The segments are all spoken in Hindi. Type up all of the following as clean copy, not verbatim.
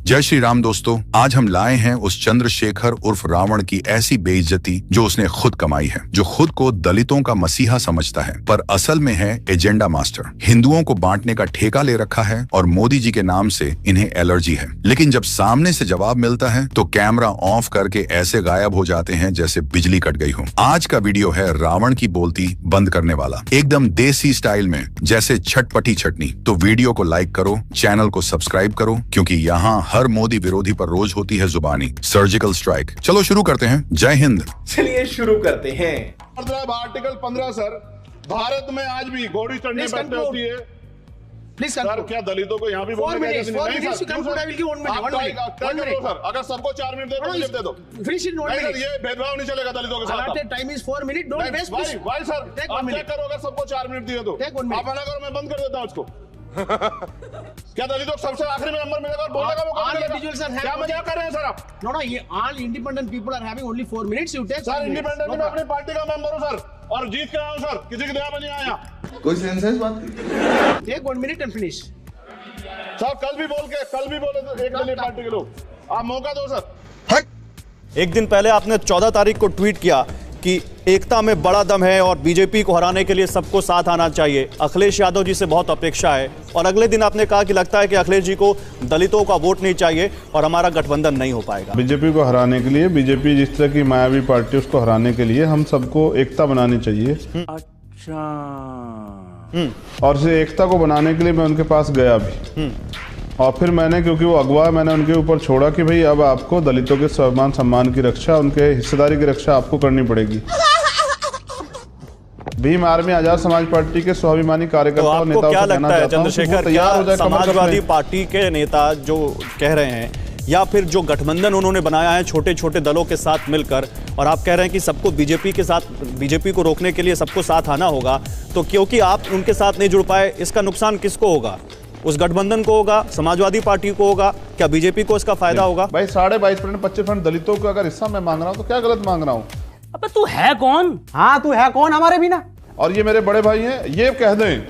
जय श्री राम दोस्तों, आज हम लाए हैं उस चंद्रशेखर उर्फ रावण की ऐसी बेइज्जती जो उसने खुद कमाई है, जो खुद को दलितों का मसीहा समझता है पर असल में है एजेंडा मास्टर। हिंदुओं को बांटने का ठेका ले रखा है और मोदी जी के नाम से इन्हें एलर्जी है, लेकिन जब सामने से जवाब मिलता है तो कैमरा ऑफ करके ऐसे गायब हो जाते हैं जैसे बिजली कट गई हो। आज का वीडियो है रावण की बोलती बंद करने वाला, एकदम देसी स्टाइल में, जैसे छटपटी चटनी। तो वीडियो को लाइक करो, चैनल को सब्सक्राइब करो, क्योंकि यहाँ हर मोदी विरोधी पर रोज होती है जुबानी सर्जिकल स्ट्राइक। चलो शुरू करते हैं। जय हिंद। चलिए शुरू करते हैं। आर्टिकल 15 सर, भारत में आज भी घोड़ी चढ़ने बैठते होती है। प्लीज सर, क्या दलितों को यहाँ भी बोलने नहीं सर, अगर सबको 4 मिनट दे दो। Finish in 1 minute. ये भेदभाव नहीं चलेगा दलितों के साथ। Time is 4 minute, don't waste. Why sir, आप चेक करो, अगर सबको 4 मिनट दिए तो आप मना करो, मैं बंद कर देता हूँ उसको। क्या दलितों सबसे आखिरी में नंबर मिलेगा और बोलने का मौका मिलेगा? क्या मजाक कर रहे हैं सर आप? नो, ये all independent people are having only 4 minutes. You take sir, independent में अपनी पार्टी का मेंबर हूं सर, और जीत के आया हूं सर, किसी की दया में नहीं आया। कोई सेंस बात नहीं। Take 1 minute and finish. Sir, कल भी बोले तो एक दलीय पार्टी के लोग, आप मौका दो सर। एक दिन पहले आपने 14 तारीख को ट्वीट किया कि एकता में बड़ा दम है और बीजेपी को हराने के लिए सबको साथ आना चाहिए। अखिलेश यादव जी से बहुत अपेक्षा है। और अगले दिन आपने कहा कि लगता है कि अखिलेश जी को दलितों का वोट नहीं चाहिए और हमारा गठबंधन नहीं हो पाएगा। बीजेपी को हराने के लिए, बीजेपी जिस तरह की मायावी पार्टी, उसको हराने के लिए हम सबको एकता बनानी चाहिए। अच्छा। और इस एकता को बनाने के लिए मैं उनके पास गया भी, और फिर मैंने, क्योंकि वो अगवा, मैंने उनके ऊपर छोड़ा कि भाई अब आपको दलितों के स्वाभिमान सम्मान की रक्षा, उनके हिस्सेदारी की रक्षा आपको करनी पड़ेगी। भीम आर्मी आजाद समाज पार्टी के स्वाभिमानी कार्यकर्ता और नेताओं क्या को कहना लगता है चाहता हूं चंद्रशेखर, क्या समाजवादी पार्टी के नेता जो कह रहे हैं, या फिर जो गठबंधन उन्होंने बनाया है छोटे छोटे दलों के साथ मिलकर, और आप कह रहे हैं कि सबको बीजेपी के साथ, बीजेपी को रोकने के लिए सबको साथ आना होगा, तो क्योंकि आप उनके साथ नहीं जुड़ पाए, इसका नुकसान किसको होगा? उस गठबंधन को होगा, समाजवादी पार्टी को होगा, क्या बीजेपी को इसका फायदा होगा? भाई 22.5% 25% दलितों को अगर हिस्सा मैं मांग रहा हूँ तो क्या गलत मांग रहा हूँ? अबे तू है कौन? हाँ, तू है कौन हमारे बिना? और ये मेरे बड़े भाई हैं, ये कह दें,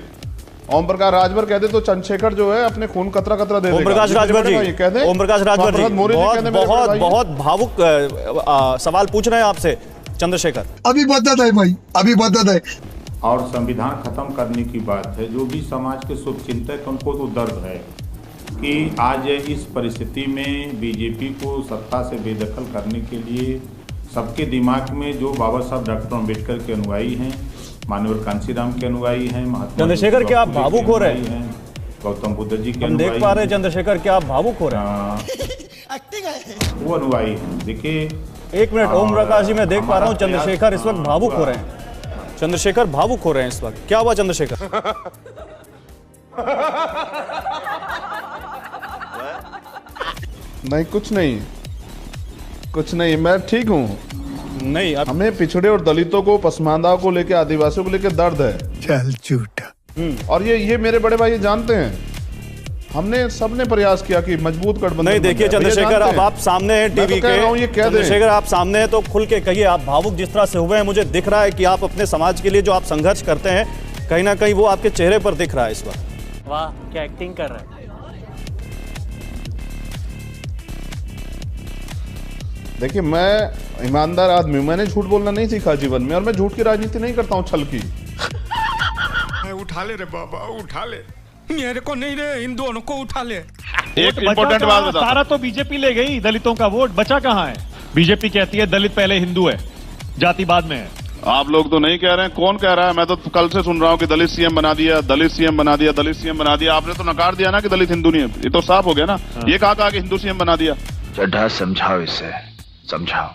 ओम प्रकाश राजभर कह दे तो चंद्रशेखर जो है अपने खून कतरा कतरा दे देगा। ओम प्रकाश राजभर जी, ओम प्रकाश राजभर जी बहुत भावुक सवाल पूछ रहे हैं आपसे चंद्रशेखर। अभी बदत है भाई, अभी बदत है। और संविधान खत्म करने की बात है। जो भी समाज के शुभचिंतक, उनको तो दर्द है कि आज इस परिस्थिति में बीजेपी को सत्ता से बेदखल करने के लिए सबके दिमाग में जो बाबा साहब डॉक्टर अम्बेडकर के अनुयायी हैं, माननीय कांशीराम के अनुयायी हैं, महात्मा चंद्रशेखर क्या आप भावुक हो रहे हैं? गौतम बुद्ध जी के हम देख पा रहे हैं चंद्रशेखर क्या आप भावुक हो रहे हैं, वो अनुयायी हैं। देखिए, एक मिनट ओम प्रकाश जी, मैं देख पा रहा हूँ चंद्रशेखर इस वक्त भावुक हो रहे हैं। चंद्रशेखर भावुक हो रहे हैं इस वक्त, क्या हुआ चंद्रशेखर? नहीं, कुछ नहीं, कुछ नहीं, मैं ठीक हूँ। नहीं, हमें पिछड़े और दलितों को, पसमानदा को लेके, आदिवासियों को लेके दर्द है। चल झूठा। और ये मेरे बड़े भाई जानते हैं। हमने सबने प्रयास किया कि मजबूत गठबंधन। नहीं, देखिए चंद्रशेखर, अब आप सामने हैं टीवी के, चंद्रशेखर आप सामने हैं तो खुल के कहिए। आप भावुक जिस तरह से हुए हैं, मुझे दिख रहा है कि आप अपने समाज के लिए जो आप संघर्ष करते हैं, कहीं ना कहीं वो आपके चेहरे पर दिख रहा है इस वक्त। वाह, क्या एक्टिंग कर रहा है। देखिए, मैं ईमानदार आदमी हूं, मैंने झूठ बोलना नहीं सीखा जीवन में, और मैं झूठ की राजनीति नहीं करता हूं, छल की। उठा ले रे बाबा, उठा ले, मेरे को नहीं रे, हिंदुओं को उठा ले। एक इंपॉर्टेंट बात बता, सारा तो बीजेपी ले गई, दलितों का वोट बचा कहां है? बीजेपी कहती है दलित पहले हिंदू है, जाति बाद में है। आप लोग तो नहीं कह रहे हैं, कौन कह रहा है? मैं तो कल से सुन रहा हूं कि दलित सीएम बना दिया, दलित सीएम बना दिया, दलित सीएम बना दिया। आपने तो नकार दिया ना कि दलित हिंदू नहीं है, ये तो साफ हो गया ना। ये कहा कि हिंदू सीएम बना दिया? चड्ढा समझाओ इसे, समझाओ।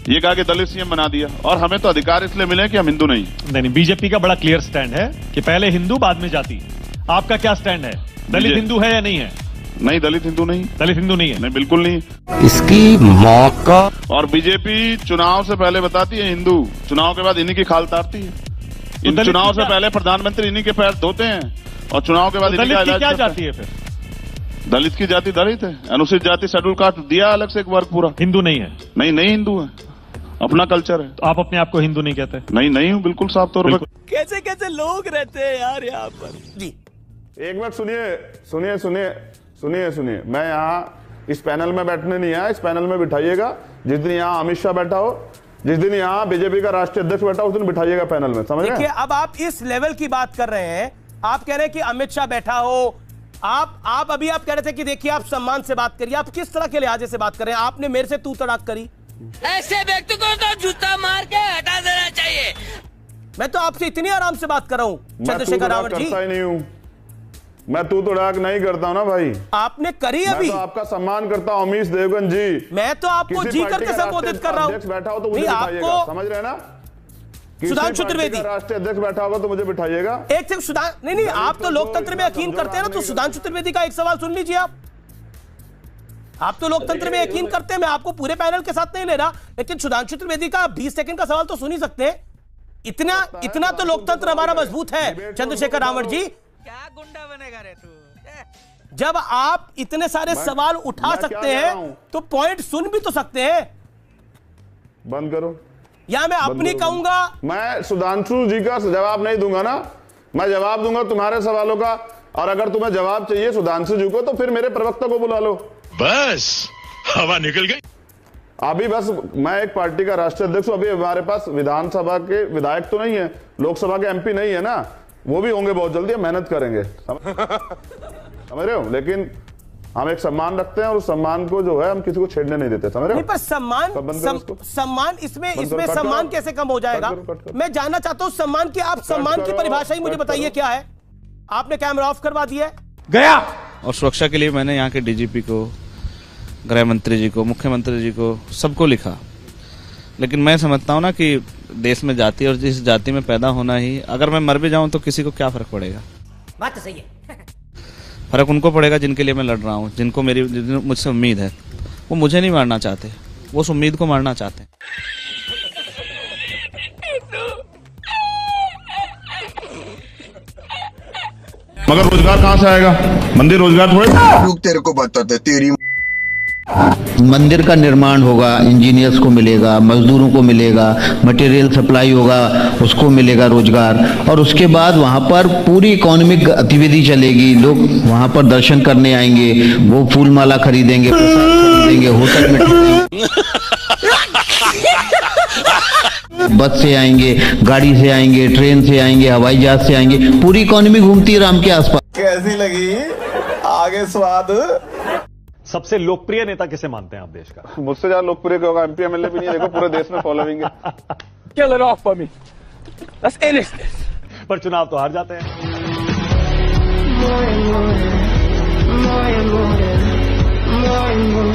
ये कहा कि दलित सीएम बना दिया, और हमें तो अधिकार इसलिए मिले कि हम हिंदू नहीं। नहीं, बीजेपी का बड़ा क्लियर स्टैंड है कि पहले हिंदू बाद में जाति। आपका क्या स्टैंड है? दलित हिंदू है या नहीं है? नहीं, दलित हिंदू नहीं, दलित हिंदू नहीं है। नहीं, बिल्कुल नहीं। इसकी मौका। और बीजेपी चुनाव से पहले बताती है हिंदू, चुनाव के बाद इन्हीं की खाल तारती है। इन चुनाव से पहले प्रधानमंत्री इन्हीं के पैर धोते हैं, और चुनाव के बाद इन्हीं का इलाज। क्या जाती है फिर? दलित की जाति दलित है, अनुसूचित जाति शेड्यूल कास्ट दिया अलग से एक वर्ग पूरा। हिंदू नहीं है? नहीं हिंदू है, अपना कल्चर है। तो आप अपने आप को हिंदू नहीं कहते? नहीं हूँ, बिल्कुल साफ तौर पर। कैसे कैसे लोग रहते हैं यार यहाँ पर जी। एक मिनट सुनिए, मैं यहाँ इस पैनल में बैठने नहीं आया, इस पैनल में बिठाइएगा। जिस दिन यहाँ अमित शाह बैठा हो, जिस दिन यहाँ बीजेपी का राष्ट्रीय अध्यक्ष बैठा हो, उस दिन बिठाइएगा पैनल में, समझ रहे हैं? देखिए, अब आप इस लेवल की बात कर रहे हैं, आप कह रहे हैं कि अमित शाह बैठा हो, आप अभी आप कह रहे थे कि देखिए आप सम्मान से बात करिए। आप किस तरह के लिहाजे से बात कर रहे हैं? आपने मेरे से तू तड़ाक करी। ऐसे व्यक्ति को तो जूता मार के हटा देना चाहिए। मैं तो आपसे इतनी आराम से बात कर रहा हूं चंद्रशेखर रावण जी। करता ही नहीं हूं मैं, तू तड़ाक नहीं करता हूं ना भाई। आपने करी अभी। मैं तो आपका सम्मान करता हूं अमीश देवगन जी। मैं तो आपको जी करके संबोधित कर रहा हूं। बैठा हो तो मुझे बिठाइएगा, समझ रहे हैं ना? सुधांशु त्रिवेदी राष्ट्रीय अध्यक्ष बैठा होगा तो मुझे बिठाइएगा। एक से नहीं, आप तो लोकतंत्र में यकीन करते हैं ना, तो सुधांशु त्रिवेदी का एक सवाल सुन लीजिए। आप तो लोकतंत्र में यकीन करते हैं, मैं आपको पूरे पैनल के साथ नहीं ले रहा, लेकिन सुधांशु त्रिवेदी का 20 सेकंड का सवाल तो सुन ही सकते हैं। इतना तो लोकतंत्र हमारा मजबूत है चंद्रशेखर रावण जी। क्या गुंडा बनेगा रे तू? जब आप इतने सारे सवाल उठा सकते हैं तो पॉइंट सुन भी तो सकते हैं। बंद करो, या मैं अपनी कहूंगा। मैं सुधांशु जी का जवाब नहीं दूंगा ना, मैं जवाब दूंगा तुम्हारे सवालों का। और अगर तुम्हें जवाब चाहिए सुधांशु जी को, तो फिर मेरे प्रवक्ता को बुला लो। बस हवा निकल गई। अभी बस मैं एक पार्टी का राष्ट्रीय अध्यक्ष हूं। अभी हमारे पास विधानसभा के विधायक तो नहीं है, लोकसभा के एमपी नहीं है ना, वो भी होंगे बहुत जल्दी, मेहनत करेंगे, समझ रहे हो? लेकिन हम एक सम्मान रखते हैं और उस सम्मान को जो है हम किसी को छेड़ने नहीं देते, समझ रहे हो? पर सम्मान इसमें सम्मान कैसे कम हो जाएगा? मैं जानना चाहता हूं सम्मान की, आप सम्मान की परिभाषा ही मुझे बताइए क्या है? आपने कैमरा ऑफ करवा दिया है। गया। और सुरक्षा के लिए मैंने यहाँ के डीजीपी को, गृह मंत्री जी को, मुख्यमंत्री जी को, सबको लिखा। लेकिन मैं समझता हूँ ना कि देश में जाति और जिस जाति में पैदा होना ही, अगर मैं मर भी जाऊं तो किसी को क्या फर्क पड़ेगा? बात तो सही है। फर्क उनको पड़ेगा जिनके लिए मैं लड़ रहा हूँ, जिनको मुझसे उम्मीद है। वो मुझे नहीं मारना चाहते, वो उस उम्मीद को मारना चाहते हैं। मगर रोजगार कहाँ से आएगा? मंदिर रोजगार थोड़े। लोग तेरे को बताते तेरी मंदिर का निर्माण होगा, इंजीनियर्स को मिलेगा, मजदूरों को मिलेगा, मटेरियल सप्लाई होगा, उसको मिलेगा रोजगार। और उसके बाद वहाँ पर पूरी इकोनॉमिक गतिविधि चलेगी। लोग वहाँ पर दर्शन करने आएंगे, वो फूल माला खरीदेंगे, प्रसाद खरीदेंगे, होटल में बस से आएंगे, गाड़ी से आएंगे, ट्रेन से आएंगे, हवाई जहाज से आएंगे। पूरी इकोनॉमी घूमती है राम के आसपास। कैसी लगी आगे स्वाद? सबसे लोकप्रिय नेता किसे मानते हैं आप देश का? मुझसे ज्यादा लोकप्रिय होगा एमपी एमएलए भी नहीं, देखो पूरे देश में फॉलोइंग है। Kill it off for me. That's innocent. पर चुनाव तो हार जाते हैं। more and more